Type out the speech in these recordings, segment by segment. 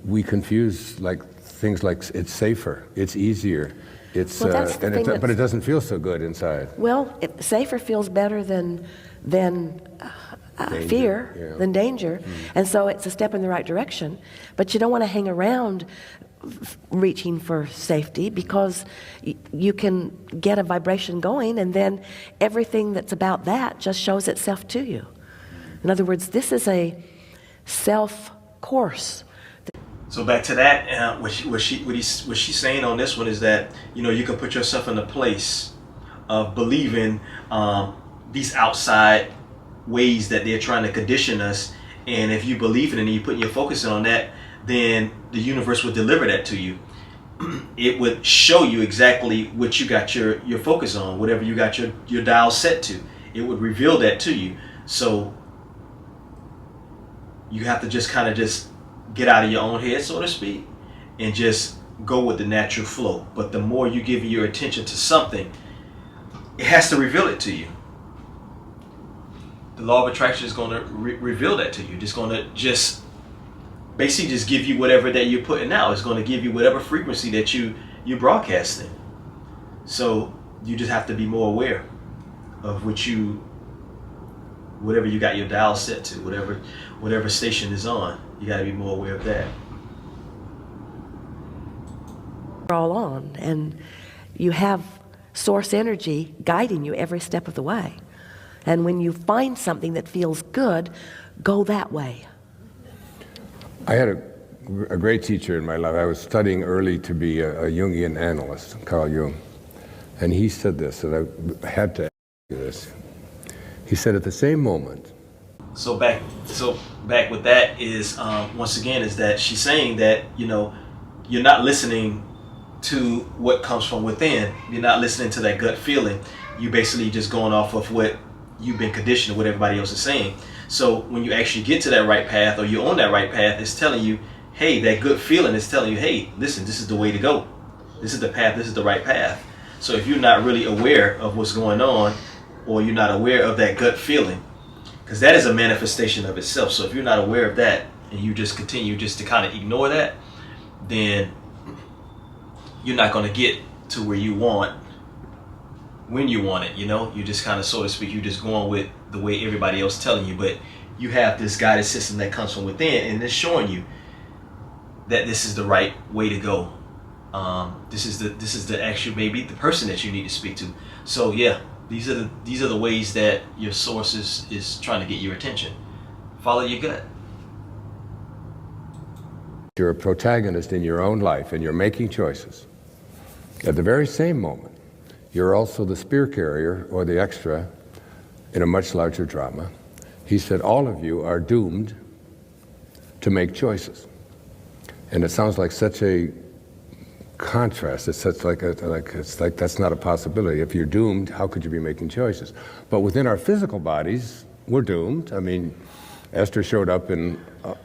we confuse like things like it's safer, it's easier, it's Well, that's the thing but it doesn't feel so good inside. Well, safer feels better than fear, yeah. than danger, and so it's a step in the right direction. But you don't want to hang around reaching for safety, because you can get a vibration going, and then everything that's about that just shows itself to you. In other words, this is a self-course. So back to that, what she's saying on this one is that, you know, you can put yourself in the place of believing these outside ways that they're trying to condition us, and if you believe it and you put your focus on that, then the universe would deliver that to you. It would show you exactly what you got your focus on, whatever you got your dial set to. It would reveal that to you. So you have to just kind of just get out of your own head, so to speak, and just go with the natural flow. But the more you give your attention to something, it has to reveal it to you. The law of attraction is going to reveal that to you. It's going to just basically just give you whatever that you're putting out. It's going to give you whatever frequency that you're broadcasting. So you just have to be more aware of whatever you got your dial set to, whatever station is on. You got to be more aware of that. We're all on, and you have source energy guiding you every step of the way. And when you find something that feels good, go that way. I had a great teacher in my life. I was studying early to be a Jungian analyst, Carl Jung. And he said this, and I had to ask you this. He said, at the same moment. So back with that is, once again, is that she's saying that, you know, you're not listening to what comes from within. You're not listening to that gut feeling. You basically just going off of what you've been conditioned, what everybody else is saying. So when you actually get to that right path, or you're on that right path, it's telling you, hey, that good feeling is telling you, hey, listen, this is the way to go. This is the path, this is the right path. So if you're not really aware of what's going on, or you're not aware of that gut feeling, because that is a manifestation of itself. So if you're not aware of that, and you just continue just to kind of ignore that, then you're not going to get to where you want when you want it. You know, you just kind of, so to speak, you're just going with the way everybody else is telling you. But you have this guided system that comes from within, and it's showing you that this is the right way to go. This is the actual, maybe the person that you need to speak to. So yeah, these are the ways that your source is trying to get your attention. Follow your gut. You're a protagonist in your own life, and you're making choices. At the very same moment, you're also the spear carrier or the extra in a much larger drama. He said all of you are doomed to make choices. And it sounds like such a contrast. It's such it's like that's not a possibility. If you're doomed, how could you be making choices? But within our physical bodies, we're doomed. I mean, Esther showed up in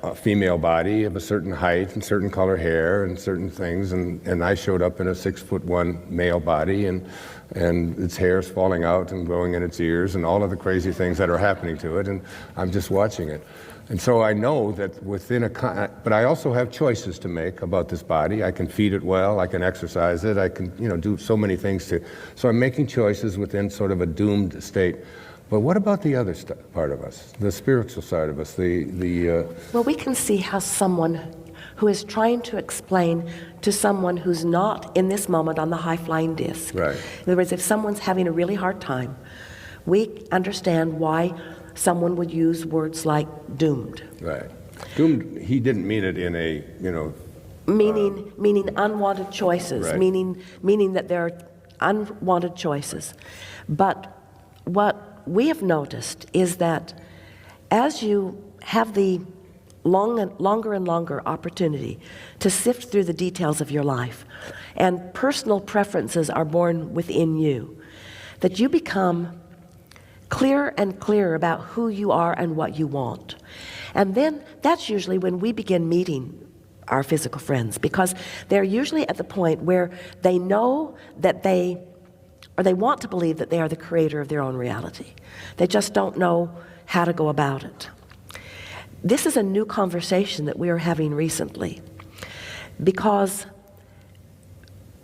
a female body of a certain height and certain color hair and certain things, and I showed up in a 6'1" male body, and its hair's falling out and growing in its ears and all of the crazy things that are happening to it, and I'm just watching it. And so I know that within but I also have choices to make about this body. I can feed it well, I can exercise it, I can, do so many things so I'm making choices within sort of a doomed state. But what about the other part of us, the spiritual side of us, Well, we can see how someone who is trying to explain to someone who's not in this moment on the high-flying disc. Right. In other words, if someone's having a really hard time, we understand why someone would use words like doomed. Right. Doomed, he didn't mean it in a, Meaning unwanted choices, right. meaning that there are unwanted choices. But what we have noticed is that as you have the longer and longer opportunity to sift through the details of your life, and personal preferences are born within you, that you become clearer and clearer about who you are and what you want. And then that's usually when we begin meeting our physical friends, because they're usually at the point where they know that they want to believe that they are the creator of their own reality. They just don't know how to go about it. This is a new conversation that we are having recently. because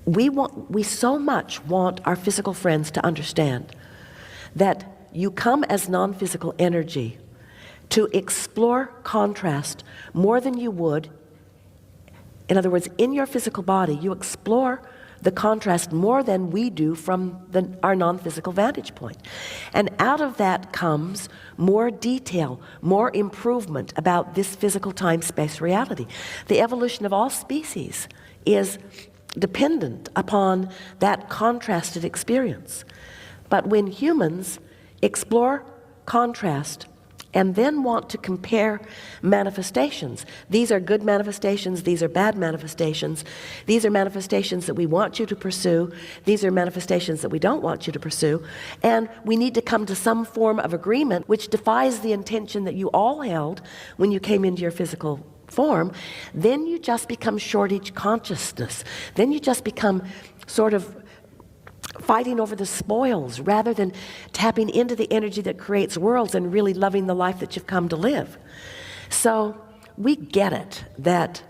we so much want our physical friends to understand that you come as non-physical energy to explore contrast more than you would. In other words, in your physical body, you explore the contrast more than we do from our non-physical vantage point. And out of that comes more detail, more improvement about this physical time-space reality. The evolution of all species is dependent upon that contrasted experience. But when humans explore contrast and then want to compare manifestations, these are good manifestations, these are bad manifestations, these are manifestations that we want you to pursue, these are manifestations that we don't want you to pursue, and we need to come to some form of agreement which defies the intention that you all held when you came into your physical form, then you just become shortage consciousness. Then you just become sort of fighting over the spoils rather than tapping into the energy that creates worlds and really loving the life that you've come to live. So we get it that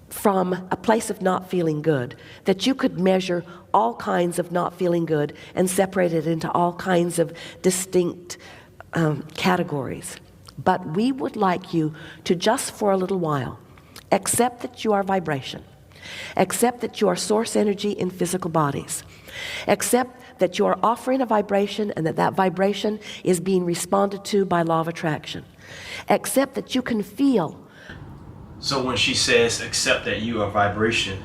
from a place of not feeling good, that you could measure all kinds of not feeling good and separate it into all kinds of distinct categories. But we would like you to just for a little while accept that you are vibration, accept that you are source energy in physical bodies, accept that you are offering a vibration and that vibration is being responded to by law of attraction. Accept that you can feel. So when she says accept that you are vibration,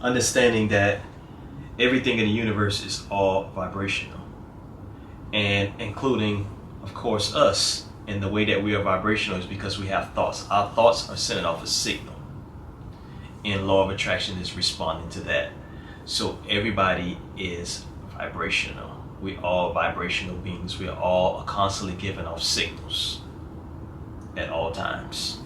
understanding that everything in the universe is all vibrational, and including, of course, us, and the way that we are vibrational is because we have thoughts. Our thoughts are sending off a signal, and law of attraction is responding to that. So everybody is vibrational. We all vibrational beings. We are all constantly giving off signals at all times.